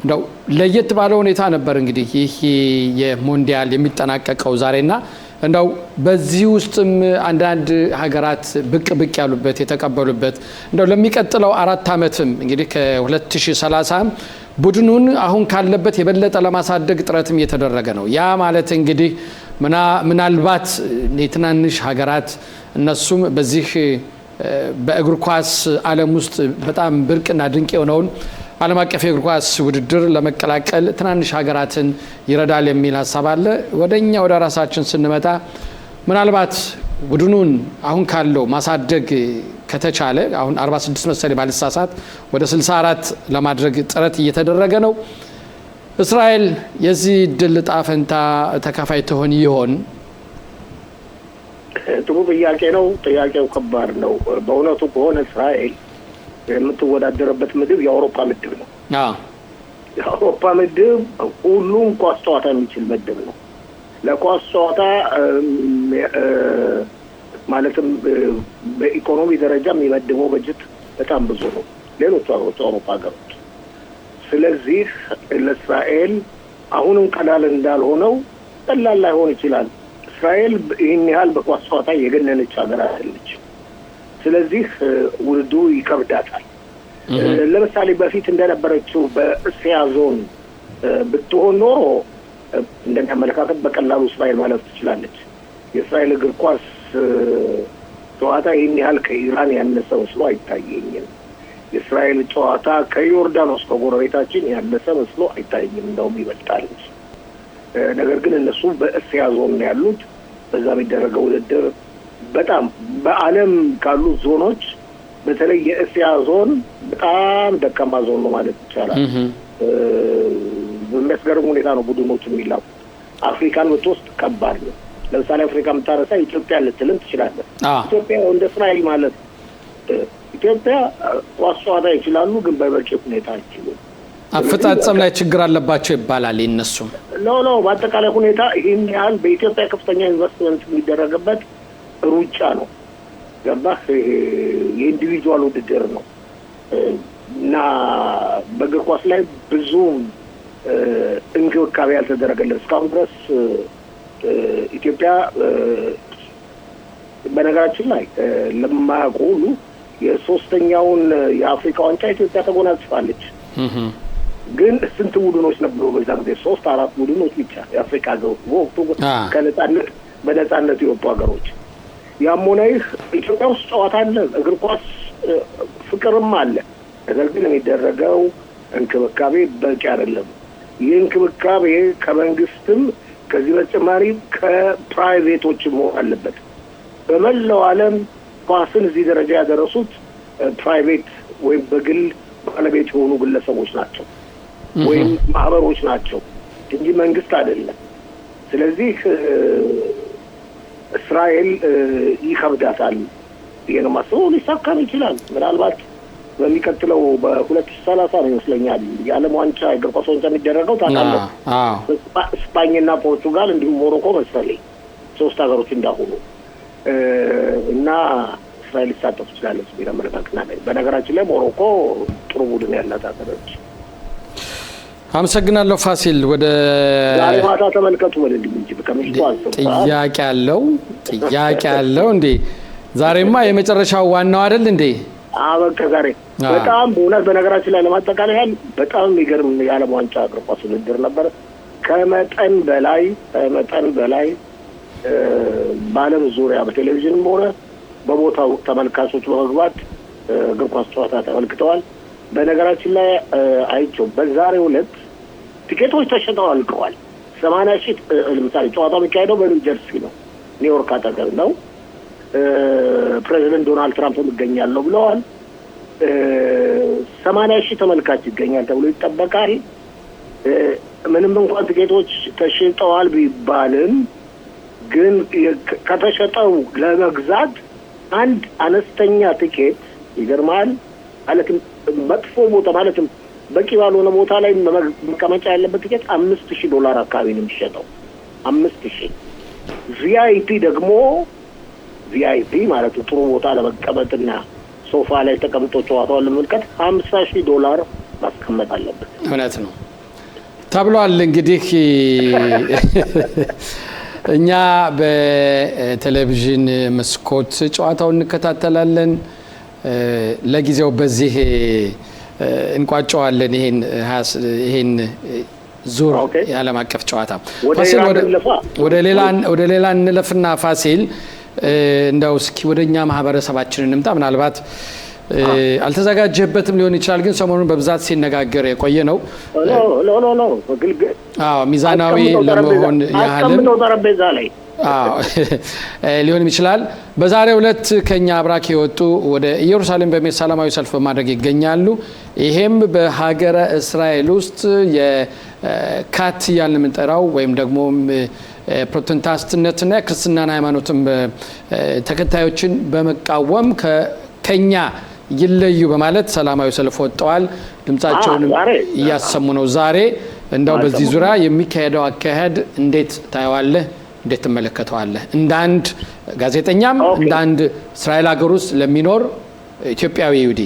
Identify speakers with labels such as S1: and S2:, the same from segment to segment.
S1: እንደው ለየት ባለ ሁኔታ ነበር እንግዲህ ይህ የሞንዲያል የሚጠናቀቀው ዛሬና እንደው በዚህ ውስጥም አንዳንድ ሀገራት ብቅ ያሉበት የተቀበሉበት እንደው ለሚቀጥለው 4 ዓመትም እንግዲህ ከ2030 ቡድኑን አሁን ካለበት የበለጠ ለማሳደግ ጥረትም እየተደረገ ነው። ያ ማለት እንግዲህ ምናልባት የትናንሽ ሀገራት እነሱም በዚህ በእግር ኳስ ዓለም ውስጥ በጣም ብርቅና ድንቅ የሆነውን ዓለም አቀፍ የእግር ኳስ ውድድር ለመቀላቀል ትናንሽ ሀገራትን ይረዳል የሚል ሐሳብ አለ። ወደኛ ወደ ራሳችን ስንመጣ ምናልባት ቡድኑን አሁን ካለው ማሳደግ ከተቻለ አሁን 46 መሰለኝ ባልሳሳት ወደ 64 ለማድረግ ጥረት እየተደረገ ነው። እስራኤል የዚህ ድል ዕጣ ፈንታ ተካፋይ ትሆን ይሆን?
S2: ጥሩ ጥያቄ ነው። ጥያቄው ከባድ ነው። በእውነቱ ከሆነ እስራኤል የምትወዳደርበት ምድብ የአውሮፓ ምድብ ነው። የአውሮፓ ምድብ ሁሉም ኳስ ጨዋታ የሚችል ምድብ ነው። ለኳስ ጨዋታ ማለትም በኢኮኖሚ ደረጃ የሚመድበው በጀት በጣም ብዙ ነው ሌሎች አውሮፓ ሀገሮች። ስለዚህ ለእስራኤል አሁንም ቀላል እንዳልሆነው ቀላል ላይሆን ይችላል። እስራኤል ይህን ያህል በኳስ ጨዋታ የገነነች ሀገር አይደለች። ስለዚህ ውድድሩ ይከብዳታል። ለምሳሌ በፊት እንደነበረችው በእስያ ዞን ብትሆን ኖሮ እንደሚያመለካከት በቀላሉ እስራኤል ማለት ትችላለች። የእስራኤል እግር ኳስ ጨዋታ ይህን ያህል ከኢራን ያነሰ መስሎ አይታየኝም። የእስራኤል ጨዋታ ከዮርዳኖስ ከጎረቤታችን ያነሰ መስሎ አይታየኝም፣ እንደውም ይበልጣል። ነገር ግን እነሱ በእስያ ዞን ነው ያሉት። በዛ የሚደረገው ውድድር በጣም በዓለም ካሉ ዞኖች በተለይ የእስያ ዞን በጣም ደካማ ዞን ነው ማለት ይቻላል። በሚያስገርም ሁኔታ ነው ቡድኖች የሚላኩ። አፍሪካን ብትወስድ ከባድ ነው። ለምሳሌ አፍሪካ የምታነሳ ኢትዮጵያ ልትልም ትችላለህ። ኢትዮጵያ እንደ እስራኤል ማለት ኢትዮጵያ ኳስ ጨዋታ ይችላሉ፣ ግን በበቂ ሁኔታ አይችሉም።
S1: አፈጻጸም ላይ ችግር አለባቸው ይባላል። እነሱም
S2: ነው በአጠቃላይ ሁኔታ ይህን ያህል በኢትዮጵያ ከፍተኛ ኢንቨስትመንት የሚደረግበት ሩጫ ነው። ገባህ? የኢንዲቪጁዋል ውድድር ነው እና በእግር ኳስ ላይ ብዙ እንክብካቤ ያልተደረገለት እስካሁን ድረስ ኢትዮጵያ በነገራችን ላይ ለማያውቁ ሁሉ የሶስተኛውን የአፍሪካ ዋንጫ ኢትዮጵያ ተጎናጽፋለች። ግን ስንት ቡድኖች ነበሩ በዛ ጊዜ? 3-4 ቡድኖች ብቻ የአፍሪካ ሀገሮች ወቅቱ በነጻነት የወጡ ሀገሮች። ያም ሆነ ይህ ኢትዮጵያ ውስጥ ጨዋታ አለ፣ እግር ኳስ ፍቅርም አለ። ነገር ግን የሚደረገው እንክብካቤ በቂ አይደለም። ይህ እንክብካቤ ከመንግስትም ከዚህ በተጨማሪ ከፕራይቬቶች መሆን አለበት። በመላው ዓለም ኳስን እዚህ ደረጃ ያደረሱት ፕራይቬት ወይም በግል ባለቤት የሆኑ ግለሰቦች ናቸው ወይም ማህበሮች ናቸው እንጂ መንግስት አይደለም። ስለዚህ እስራኤል ይከብዳታል። ይሄን ማሰቡ ሊሳካም ይችላል። ምናልባት በሚቀጥለው በ2030 ነው ይመስለኛል የዓለም ዋንጫ እግር ኳስ ዋንጫ የሚደረገው ታውቃለህ። ስፓኝና ፖርቱጋል እንዲሁም ሞሮኮ መሰለኝ 3 ሀገሮች እንዳሁኑ እና እስራኤል ሊሳተፍ ትችላለች የሚል አመለካከት አለኝ። በነገራችን ላይ ሞሮኮ ጥሩ ቡድን ያላት ሀገሮች።
S1: አመሰግናለሁ ፋሲል። ወደ
S2: ዛሬ ማታ ተመልከቱ ወለልኝ እንጂ በከምሽቱ አልሰው ጥያቄ ያለው እንዴ? ዛሬማ የመጨረሻው ዋናው አይደል እንዴ? በቃ ዛሬ በጣም በእውነት በነገራችን ላይ ለማጠቃለል ያህል በጣም የሚገርም የዓለም ዋንጫ እግር ኳስ ውድድር ነበር። ከመጠን በላይ በዓለም ዙሪያ በቴሌቪዥንም ሆነ በቦታው ተመልካቾች በመግባት እግር ኳስ ጨዋታ ተመልክተዋል። በነገራችን ላይ አይቼው በዛሬው ዕለት ቲኬቶች ተሸጠው አልቀዋል። 80,000 ለምሳሌ ጨዋታው የሚካሄደው በኒው ጀርሲ ነው፣ ኒውዮርክ አጠገብ ነው። ፕሬዚደንት ዶናልድ ትራምፕ ይገኛሉ ብለዋል። 80,000 ተመልካች ይገኛል ተብሎ ይጠበቃል። ምንም እንኳን ቲኬቶች ተሸጠዋል ቢባልም ግን ከተሸጠው ለመግዛት አንድ አነስተኛ ቲኬት ይገርማል ማለትም መጥፎ ቦታ ማለትም በቂ ባልሆነ ቦታ ላይ መቀመጫ ያለበት ቲኬት $5,000 አካባቢ ነው የሚሸጠው። 5,000 ቪአይፒ ደግሞ ቪአይፒ ማለት ጥሩ ቦታ ለመቀመጥና ሶፋ ላይ ተቀምጦ ጨዋታውን ለመመልከት $50,000 ማስቀመጥ አለበት።
S1: እውነት ነው። ተብሏል። እንግዲህ እኛ በቴሌቪዥን መስኮት ጨዋታውን እንከታተላለን። ለጊዜው በዚህ እንቋጨዋለን ይሄን ዙር የዓለም አቀፍ ጨዋታ። ፋሲል ወደ ሌላ እንለፍና ፋሲል እንደው እስኪ ወደኛ ማህበረሰባችን እንምጣ። ምናልባት አልተዘጋጀበትም ሊሆን ይችላል፣ ግን ሰሞኑን በብዛት ሲነጋገር የቆየ ነው። ሚዛናዊ ለመሆን ያህልም ሊሆን ይችላል። በዛሬው ዕለት ከኛ አብራክ የወጡ ወደ ኢየሩሳሌም በመሄድ ሰላማዊ ሰልፍ በማድረግ ይገኛሉ። ይሄም በሀገረ እስራኤል ውስጥ የካት እያልን የምንጠራው ወይም ደግሞ ፕሮቴስታንትነትና የክርስትናን ሃይማኖትን ተከታዮችን በመቃወም ከኛ ይለዩ በማለት ሰላማዊ ሰልፍ ወጥተዋል። ድምጻቸውንም እያሰሙ ነው። ዛሬ እንደው በዚህ ዙሪያ የሚካሄደው አካሄድ እንዴት ታየዋለህ? እንዴት ትመለከተዋለህ? እንደ አንድ ጋዜጠኛም እንደ አንድ እስራኤል ሀገር ውስጥ ለሚኖር ኢትዮጵያዊ ይሁዲ።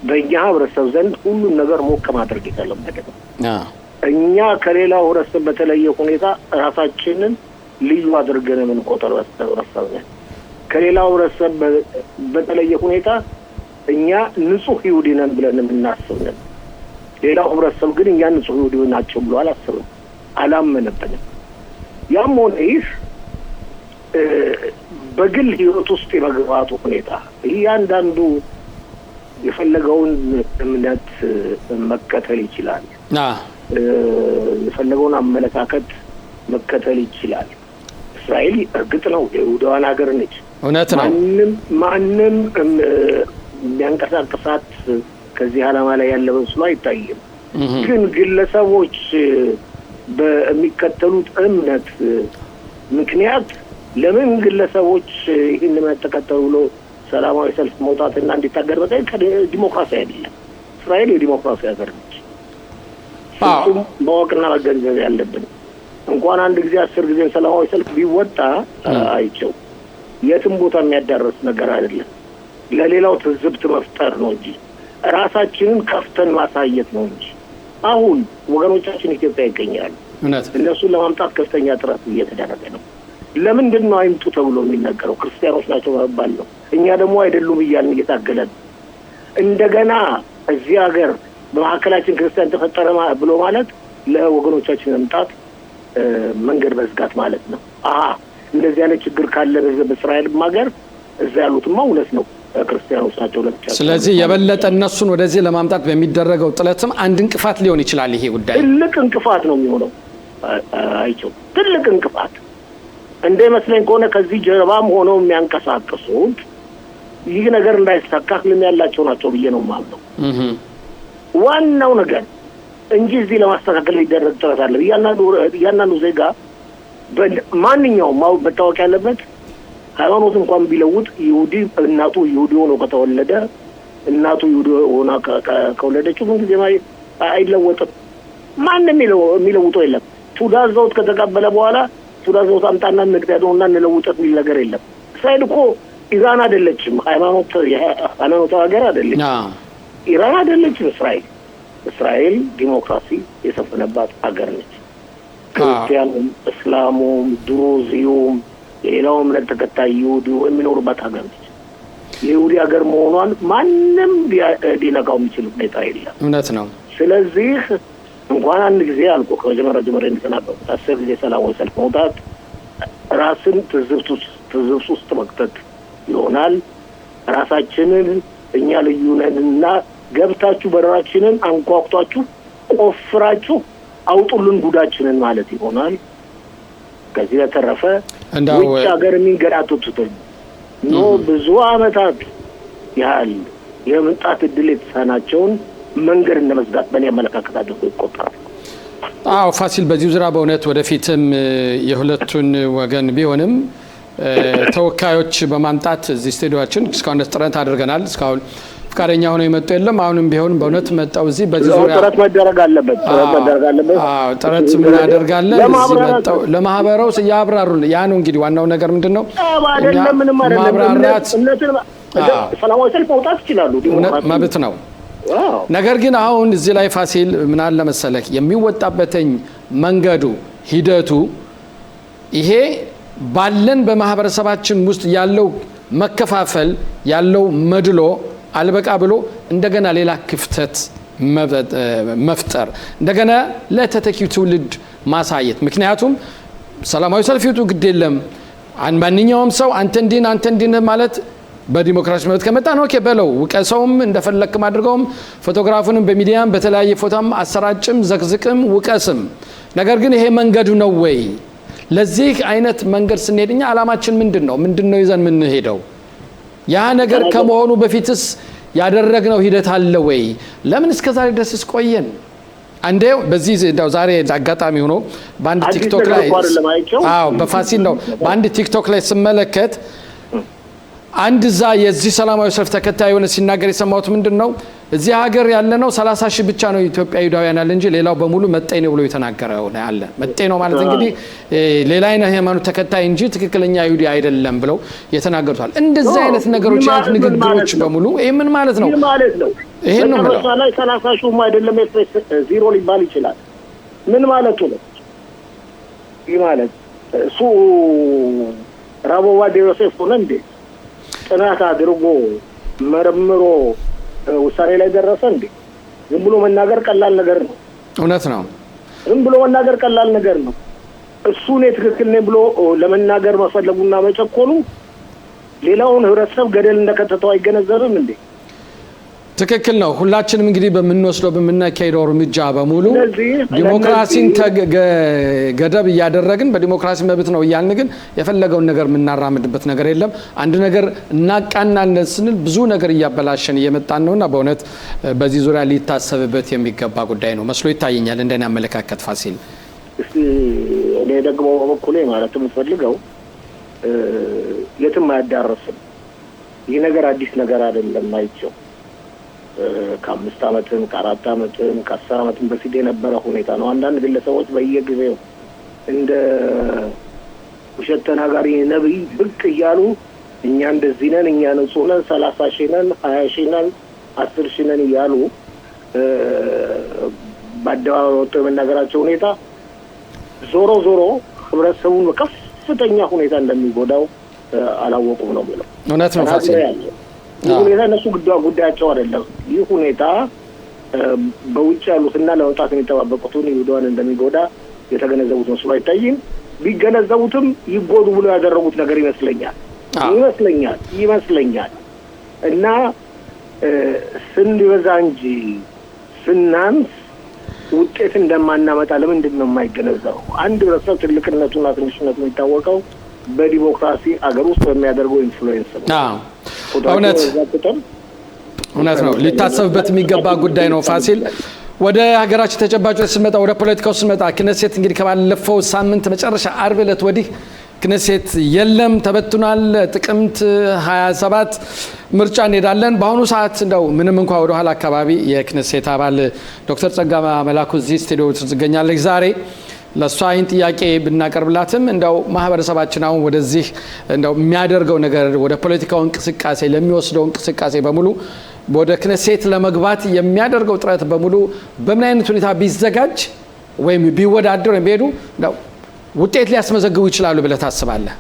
S2: በእኛ ህብረተሰብ ዘንድ ሁሉም ነገር ሞቅ ማድረግ የተለመደ ነው። እኛ ከሌላው ህብረተሰብ በተለየ ሁኔታ ራሳችንን ልዩ አድርገን የምንቆጥር ህብረተሰብ ነን። ከሌላው ህብረተሰብ በተለየ ሁኔታ እኛ ንጹህ ይሁዲ ነን ብለን የምናስብ ነን። ሌላው ህብረተሰብ ግን እኛ ንጹህ ይሁዲ ናቸው ብሎ አላስብም፣ አላመነበንም። ያም ሆነ ይህ በግል ህይወት ውስጥ የመግባቱ ሁኔታ እያንዳንዱ የፈለገውን እምነት መከተል ይችላል። የፈለገውን አመለካከት መከተል ይችላል። እስራኤል እርግጥ ነው የይሁዳውያን ሀገር ነች።
S1: እውነት ነው።
S2: ማንም የሚያንቀሳቅሳት ከዚህ ዓላማ ላይ ያለ መስሎ አይታይም። ግን ግለሰቦች በሚከተሉት እምነት ምክንያት ለምን ግለሰቦች ይህን እምነት ተከተሉ ብሎ ሰላማዊ ሰልፍ መውጣትና እንዲታገድ በቃ ዲሞክራሲ አይደለም። እስራኤል የዲሞክራሲ ሀገር ነች። እሱም ማወቅና መገንዘብ ያለብን እንኳን አንድ ጊዜ 10 ጊዜ ሰላማዊ ሰልፍ ቢወጣ አይቸው የትም ቦታ የሚያዳርስ ነገር አይደለም። ለሌላው ትዝብት መፍጠር ነው እንጂ ራሳችንን ከፍተን ማሳየት ነው እንጂ። አሁን ወገኖቻችን ኢትዮጵያ ይገኛሉ። እነሱን ለማምጣት ከፍተኛ ጥረት እየተደረገ ነው። ለምንድን ነው አይምጡ ተብሎ የሚነገረው? ክርስቲያኖች ናቸው መባል ነው። እኛ ደግሞ አይደሉም እያልን እየታገለን እንደገና እዚህ ሀገር በመካከላችን ክርስቲያን ተፈጠረ ብሎ ማለት ለወገኖቻችን መምጣት መንገድ መዝጋት ማለት ነው። እንደዚህ አይነት ችግር ካለ በእስራኤልም ሀገር እዛ ያሉትማ እውነት ነው ክርስቲያኖች ናቸው ለብቻቸው። ስለዚህ
S1: የበለጠ እነሱን ወደዚህ ለማምጣት በሚደረገው ጥረትም አንድ እንቅፋት ሊሆን ይችላል። ይሄ ጉዳይ
S2: ትልቅ እንቅፋት ነው የሚሆነው። አይቸው ትልቅ እንቅፋት እንደ መስለኝ ከሆነ ከዚህ ጀርባም ሆነው የሚያንቀሳቅሱት ይህ ነገር እንዳይሳካ ህልም ያላቸው ናቸው ብዬ ነው የማምነው። ዋናው ነገር እንጂ እዚህ ለማስተካከል ሊደረግ ጥረት አለ። እያንዳንዱ ዜጋ ማንኛውም መታወቅ ያለበት ሃይማኖት እንኳን ቢለውጥ ይሁዲ እናቱ ይሁዲ ሆኖ ከተወለደ እናቱ ይሁዲ ሆና ከወለደችው ምን ጊዜ አይለወጥም። ማንም የሚለውጠው የለም። ቱዳዝ ዘውት ከተቀበለ በኋላ ቱዳዝ ዘውት አምጣና እንግዳውና እንለውጠት የሚል ነገር የለም። እስራኤል እኮ ኢራን አይደለችም። ሃይማኖት ሀገር አይደለችም። ኢራን አይደለችም። እስራኤል ዲሞክራሲ የሰፈነባት ሀገር ነች። ክርስቲያኑም፣ እስላሙም፣ ድሩዚውም የሌላው እምነት ተከታይ ይሁዲው የሚኖሩባት ሀገር ነች። የይሁዲ ሀገር መሆኗን ማንም ሊነካው የሚችል ሁኔታ የለም።
S1: እውነት ነው።
S2: ስለዚህ እንኳን አንድ ጊዜ አልቆ ከመጀመሪያ እንደተናገሩት 10 ጊዜ ሰላማዊ ሰልፍ መውጣት ራስን ትዝብት ውስጥ መክተት ይሆናል። ራሳችንን እኛ ልዩ ነንና ገብታችሁ በራችንን አንኳኩታችሁ ቆፍራችሁ አውጡልን ጉዳችንን ማለት ይሆናል። ከዚህ በተረፈ ውጭ ሀገር የሚንገዳቱትን ብዙ አመታት ያህል የመምጣት እድል የተሳናቸውን መንገድ እንደመዝጋት በእኔ አመለካከት አድርጎ ይቆጠራል።
S1: ፋሲል፣ በዚህ ዙሪያ በእውነት ወደፊትም የሁለቱን ወገን ቢሆንም ተወካዮች በማምጣት እዚህ ስቱዲዮአችን እስካሁን ጥረት አድርገናል። እስካሁን ፍቃደኛ ሆነው የመጡ የለም። አሁንም ቢሆን በእውነት መጣው እዚህ በዚህ ዙሪያ
S2: ጥረት መደረግ አለበት።
S1: ጥረት ምን ያደርጋለን? እዚህ መጣው ለማህበራው ያብራሩን። ያ ነው እንግዲህ ዋናው ነገር ምንድነው?
S2: ማብራራት ሰላማዊ ሰልፍ መውጣት ይችላሉ።
S1: መብት ነው። ነገር ግን አሁን እዚህ ላይ ፋሲል ምን አለ መሰለህ የሚወጣበትኝ መንገዱ ሂደቱ ይሄ ባለን በማህበረሰባችን ውስጥ ያለው መከፋፈል ያለው መድሎ አልበቃ ብሎ እንደገና ሌላ ክፍተት መፍጠር እንደገና ለተተኪው ትውልድ ማሳየት ምክንያቱም ሰላማዊ ሰልፍ ይወጡ ግድ የለም ማንኛውም ሰው አንተ እንዲህ ማለት በዲሞክራሲ መብት ከመጣ ነው ኦኬ በለው ውቀሰውም እንደፈለክም አድርገውም ፎቶግራፉንም በሚዲያም በተለያየ ፎቶም አሰራጭም ዘቅዝቅም ውቀስም ነገር ግን ይሄ መንገዱ ነው ወይ ለዚህ አይነት መንገድ ስንሄድኛ አላማችን ምንድነው ይዘን ምን ሄደው ያ ነገር ከመሆኑ በፊትስ ያደረግነው ሂደት አለ ወይ ለምን እስከዛሬ ድረስ ቆየን አንዴ በዚህ ዛሬ አጋጣሚ ሆኖ በአንድ ቲክቶክ ላይ በፋሲል ነው በአንድ ቲክቶክ ላይ ስመለከት አንድ የዚህ ሰላማዊ ሰልፍ ተከታይ የሆነ ሲናገር የሰማሁት ምንድነው እዚህ ሀገር ያለነው 30,000 ብቻ ነው ኢትዮጵያ ይሁዳውያን ያለ እንጂ ሌላው በሙሉ መጤ ነው ብሎ የተናገረው አለ መጤ ነው ማለት እንግዲህ ሌላ አይነት ሃይማኖት ተከታይ እንጂ ትክክለኛ ይሁዲ አይደለም ብለው የተናገሩታል እንደዚህ አይነት ነገሮች አይነት ንግግሮች በሙሉ ይሄ ምን ማለት ነው ይሄን ነው ማለት
S2: ነው 30,000 አይደለም ኤፍኤስ 0 ሊባል ይችላል ምን ማለቱ ነው ይሄ ማለት እሱ ራቦዋ ዲዮሴፍ ሆነ እንዴ ጥናት አድርጎ መርምሮ ውሳኔ ላይ ደረሰ እንዴ ዝም ብሎ መናገር ቀላል ነገር ነው
S1: እውነት ነው
S2: ዝም ብሎ መናገር ቀላል ነገር ነው እሱ ነው ትክክል ነው ብሎ ለመናገር መፈለጉና መጨቆኑ ሌላውን ህብረተሰብ ገደል እንደከተተው አይገነዘብም እንዴ
S1: ትክክል ነው ሁላችንም እንግዲህ በመንወስደው በመናካይደው እርምጃ በሙሉ ዲሞክራሲን ገደብ ያደረግን በዲሞክራሲ መብት ነው ይያልን ግን የፈለገውን ነገር ምናራምድበት ነገር የለም አንድ ነገር እናቃናለን ስንል ብዙ ነገር ያበላሸን እየመጣን ነውና በእውነት በዚህ ዙሪያ ሊታሰብበት የሚገባ ጉዳይ ነው መስሎ ይታየኛል እንደኔ አመለካከት ፋሲል
S2: እስቲ እኔ ደግሞ በኩሌ ማለት የምፈልገው የትም አያዳርስም ይህ ነገር አዲስ ነገር አይደለም አይቸው ከ5 አመትም ከ4 አመትም ከ10 አመትም በፊት የነበረ ሁኔታ ነው አንዳንድ ግለሰቦች በየጊዜው እንደ ውሸት ተናጋሪ ነብይ ብቅ እያሉ እኛ እንደዚህ ነን እኛ ንጹህ ነን 30,000 ነን 20,000 ነን 10,000 ነን እያሉ በአደባባይ ወጥተው የመናገራቸው ሁኔታ ዞሮ ህብረተሰቡን በከፍተኛ ሁኔታ እንደሚጎዳው አላወቁም ነው የሚለው
S1: እውነት ነው ፋሲል
S2: ይህ ሁኔታ እነሱ ጉዳያቸው አይደለም ይህ ሁኔታ በውጭ ያሉትና ለመውጣት የሚጠባበቁትን ይሁዳን እንደሚጎዳ የተገነዘቡት መስሎ አይታይም ቢገነዘቡትም ይጎዱ ብሎ ያደረጉት ነገር ይመስለኛል እና ስንበዛ እንጂ ስናንስ ውጤት እንደማናመጣ ለምንድን ነው የማይገነዘበው አንድ ህብረተሰብ ትልቅነቱና ትንሽነቱ የሚታወቀው በዲሞክራሲ አገር ውስጥ በሚያደርገው ኢንፍሉዌንስ ነው
S1: እውነት ነው ሊታሰብበት የሚገባ ጉዳይ ነው ፋሲል ወደ ሀገራችን ተጨባጭ ስንመጣ ወደ ፖለቲካው ስንመጣ ክነሴት እንግዲህ ከባለፈው ሳምንት መጨረሻ አርብ ዕለት ወዲህ ክነሴት የለም ተበትኗል ጥቅምት 27 ምርጫ እንሄዳለን በአሁኑ ሰዓት እንደው ምንም እንኳን ወደ ኋላ አካባቢ የክነሴት አባል ዶክተር ጸጋ መላኩ እዚህ ስቱዲዮ ትገኛለች ዛሬ ለሷ አይን ጥያቄ ብናቀርብላትም እንደው ማህበረሰባችን አሁን ወደዚህ እንደው የሚያደርገው ነገር ወደ ፖለቲካው እንቅስቃሴ ለሚወስደው እንቅስቃሴ በሙሉ ወደ ክነሴት ለመግባት የሚያደርገው ጥረት በሙሉ በምን አይነት ሁኔታ ቢዘጋጅ ወይም ቢወዳደር ወይም ቢሄዱ እንደው ውጤት ሊያስመዘግቡ ይችላሉ ብለህ ታስባለህ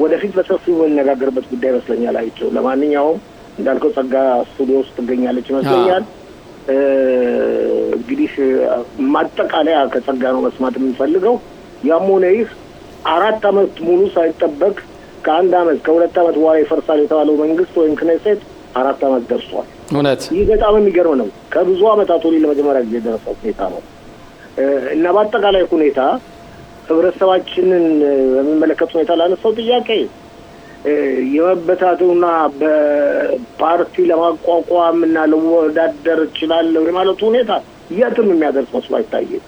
S2: ወደፊት በሰፊው የምንነጋገርበት ጉዳይ ይመስለኛል አይቸው ለማንኛውም እንዳልከው ጸጋ ስቱዲዮ ውስጥ ትገኛለች ይመስለኛል እንግዲህ ማጠቃለያ ከጸጋ ነው መስማት የምንፈልገው ያም ሆነ ይህ 4 አመት ሙሉ ሳይጠበቅ ከ1 አመት ከ2 አመት በኋላ ይፈርሳል የተባለው መንግስት ወይም ክኔሴት 4 አመት ደርሷል
S1: እውነት
S2: ይህ በጣም የሚገርም ነው ከብዙ አመታት ወዲህ ለመጀመሪያ ጊዜ ደረሰው ሁኔታ ነው እና በአጠቃላይ ሁኔታ ህብረተሰባችንን በሚመለከት ሁኔታ ላነሳው ጥያቄ የመበታቱና በፓርቲ ለማቋቋም እና ለወዳደር ይችላል ለማለት ሁኔታ የትም የሚያደርስ መስሎ አይታየም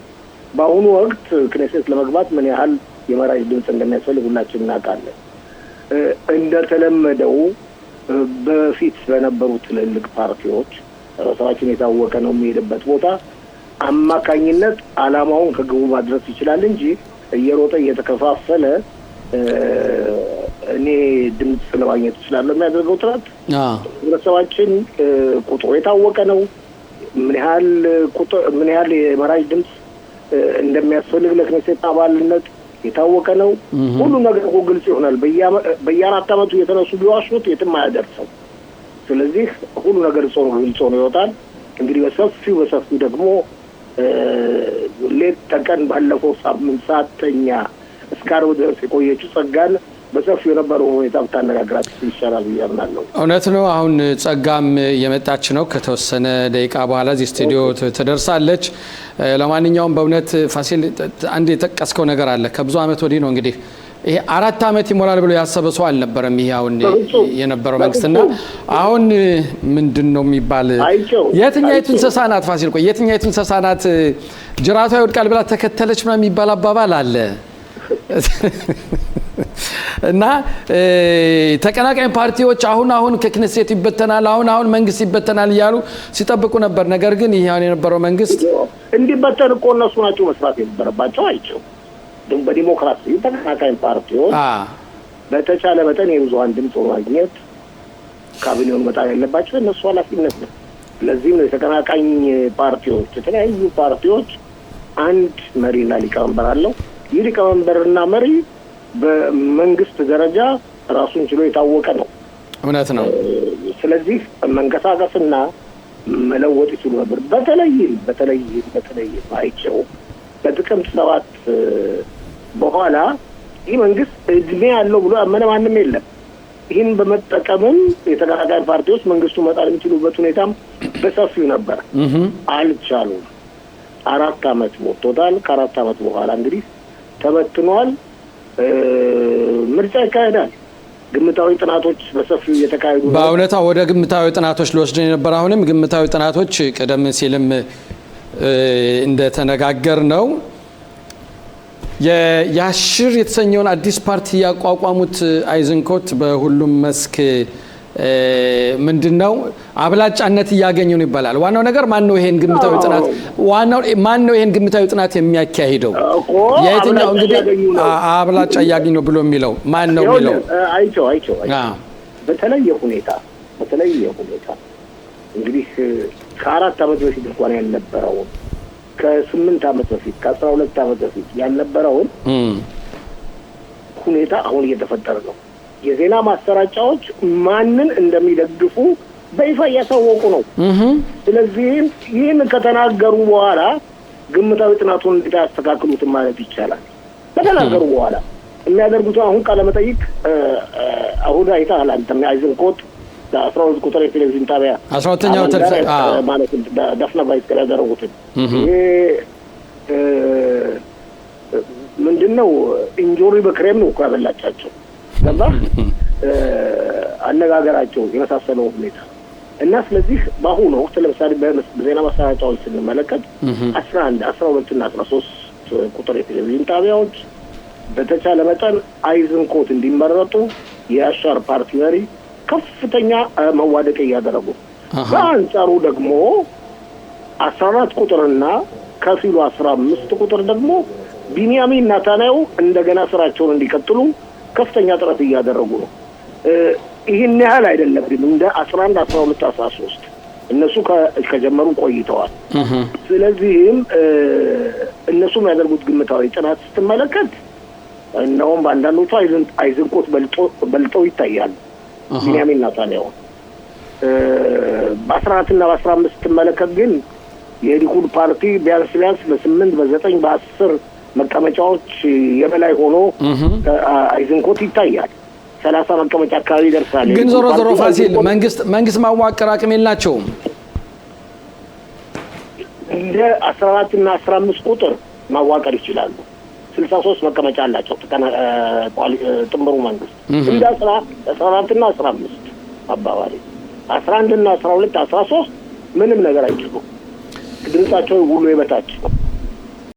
S2: በአሁኑ ወቅት ክኔሴት ለመግባት ምን ያህል የመራጭ ድምጽ እንደሚያስፈልግ ሁላችንም እናውቃለን እንደተለመደው በፊት በነበሩ ትልልቅ ፓርቲዎች ራሳችን የታወቀ ነው የሚሄድበት ቦታ አማካኝነት አላማውን ከግቡ ማድረስ ይችላል እንጂ እየሮጠ እየተከፋፈለ እኔ ድምጽ ለማግኘት ይችላል የሚያደርገው ጥረት ህብረተሰባችን ቁጥሩ የታወቀ ነው ምን ያህል የመራጭ ድምፅ እንደሚያስፈልግ ለክኔሴት አባልነት የታወቀ ነው። ሁሉ ነገር ግልጽ ይሆናል። በየአራት ዓመቱ የተነሱ ቢዋሹት የትም አያደርሰው። ስለዚህ ሁሉ ነገር ግልጽ ሆኖ ይወጣል። እንግዲህ በሰፊው ደግሞ ሌት ተቀን ባለፈው ሳምንት ሰዓተኛ እስከ ዓርብ ድረስ የቆየችው ጸጋን በሰፊው የነበረው ሁኔታ ብታነጋግራት ይሻላል ብዬ አምናለሁ።
S1: እውነት ነው። አሁን ጸጋም የመጣች ነው። ከተወሰነ ደቂቃ በኋላ እዚህ ስቱዲዮ ትደርሳለች። ለማንኛውም በእውነት ፋሲል አንድ የጠቀስከው ነገር አለ። ከብዙ ዓመት ወዲህ ነው እንግዲህ ይሄ 4 ዓመት ይሞላል ብሎ ያሰበ ሰው አልነበረም። ይሄ አሁን የነበረው መንግስትና አሁን ምንድነው የሚባል የትኛይቱ እንስሳ ናት ፋሲል? ቆይ የትኛይቱ እንስሳ ናት ጅራቷ ይወድቃል ብላ ተከተለች ምናምን የሚባል አባባል አለ እና ተቀናቃኝ ፓርቲዎች አሁን ከክኔሴት ይበተናል፣ አሁን መንግስት ይበተናል እያሉ ሲጠብቁ ነበር። ነገር ግን ይሄ አሁን የነበረው መንግስት
S2: እንዲበተን እኮ እነሱ ናቸው መስራት የነበረባቸው። አይቸው በዲሞክራሲ ተቀናቃኝ ፓርቲዎች በተቻለ መጠን የብዙሃን ድምፅ ማግኘት ካቢኔውን መጣል ያለባቸው እነሱ ኃላፊነት ነው። ለዚህም ነው የተቀናቃኝ ፓርቲዎች የተለያዩ ፓርቲዎች አንድ መሪና ሊቀመንበር አለው። ይህ ሊቀመንበርና መሪ በመንግስት ደረጃ ራሱን ችሎ የታወቀ ነው።
S1: እውነት ነው።
S2: ስለዚህ መንቀሳቀስና መለወጥ ይችሉ ነበር። በተለይ አይቸው በጥቅምት 7 በኋላ ይህ መንግስት እድሜ ያለው ብሎ ያመነ ማንም የለም። ይህን በመጠቀምም የተቀናቃኝ ፓርቲዎች መንግስቱ መጣል የሚችሉበት ሁኔታም በሰፊው ነበር። አልቻሉም። 4 ዓመት ሞልቶታል። ከ4 ዓመት በኋላ እንግዲህ ተበትኗል። ምርጫ ይካሄዳል። ግምታዊ ጥናቶች በሰፊው እየተካሄዱ ነው።
S1: በእውነታ ወደ ግምታዊ ጥናቶች ሊወስደን ነበር። አሁንም ግምታዊ ጥናቶች ቀደም ሲልም እንደተነጋገር ነው የያሽር የተሰኘውን አዲስ ፓርቲ ያቋቋሙት አይዝንኮት በሁሉም መስክ ምንድነው አብላጫነት እያገኙ ነው ይባላል። ዋናው ነገር ማን ነው ይሄን ግምታዊ ጥናት የሚያካሂደው? የትኛው እንግዲህ አብላጫ እያገኙ ነው ብሎ የሚለው ማን ነው የሚለው?
S2: አይቸው በተለየ ሁኔታ እንግዲህ ከ4 ዓመት በፊት እንኳን ያልነበረውን ከ8 ዓመት በፊት ከ12 ዓመት በፊት ያልነበረውን ሁኔታ አሁን እየተፈጠረ ነው። የዜና ማሰራጫዎች ማንን እንደሚደግፉ በይፋ እያሳወቁ ነው። ስለዚህ ይህን ከተናገሩ በኋላ ግምታዊ ጥናቱን እንዲያስተካክሉት ማለት ይቻላል። ከተናገሩ በኋላ የሚያደርጉት አሁን ቃለመጠይቅ አሁን አይተሃል አንተ አይዝንኮት 12 ቁጥር የቴሌቪዥን ጣቢያ
S1: 12ኛው
S2: ማለት ዳፍና ቫይስ ያደረጉት ይሄ ምንድነው እንጆሪ በክሬም ነው ያበላጫቸው ገባ አነጋገራቸው የመሳሰለው ሁኔታ እና ስለዚህ በአሁኑ ወቅት ለምሳሌ በዜና ማሰራጫዎች ስንመለከት 11 12 እና 13 ቁጥር የቴሌቪዥን ጣቢያዎች በተቻለ መጠን አይዝንኮት እንዲመረጡ የአሻር ፓርቲ መሪ ከፍተኛ መዋደቅ እያደረጉ በአንጻሩ ደግሞ 14 ቁጥርና ከፊሉ 15 ቁጥር ደግሞ ቢንያሚን ኔታንያሁ እንደገና ስራቸውን እንዲቀጥሉ ከፍተኛ ጥረት እያደረጉ ነው። ይህን ያህል አይደለም ግን እንደ 11 12 13 እነሱ ከጀመሩ ቆይተዋል። ስለዚህም እነሱ የሚያደርጉት ግምታዊ ጥናት ስትመለከት እንደውም በአንዳንዶቹ አይዝንኮት በልጠው ይታያሉ። ቢንያሚን ኔታንያሁ በ14 እና በ15 ስትመለከት ግን የሊኩድ ፓርቲ ቢያንስ በ8 በ9 በ10 መቀመጫዎች የበላይ ሆኖ አይዝንኮት ይታያል። 30 መቀመጫ አካባቢ ይደርሳል።
S1: ግን ዞሮ ፋሲል መንግስት ማዋቀር አቅም የላቸውም።
S2: እንደ 14 እና 15 ቁጥር ማዋቀር ይችላሉ። 63 መቀመጫ አላቸው ጥምሩ መንግስት። እንደ 14 እና 15 አባባሪ 11 እና 12 13 ምንም ነገር አይችሉም። ድምጻቸው ሁሉ የበታች ነው።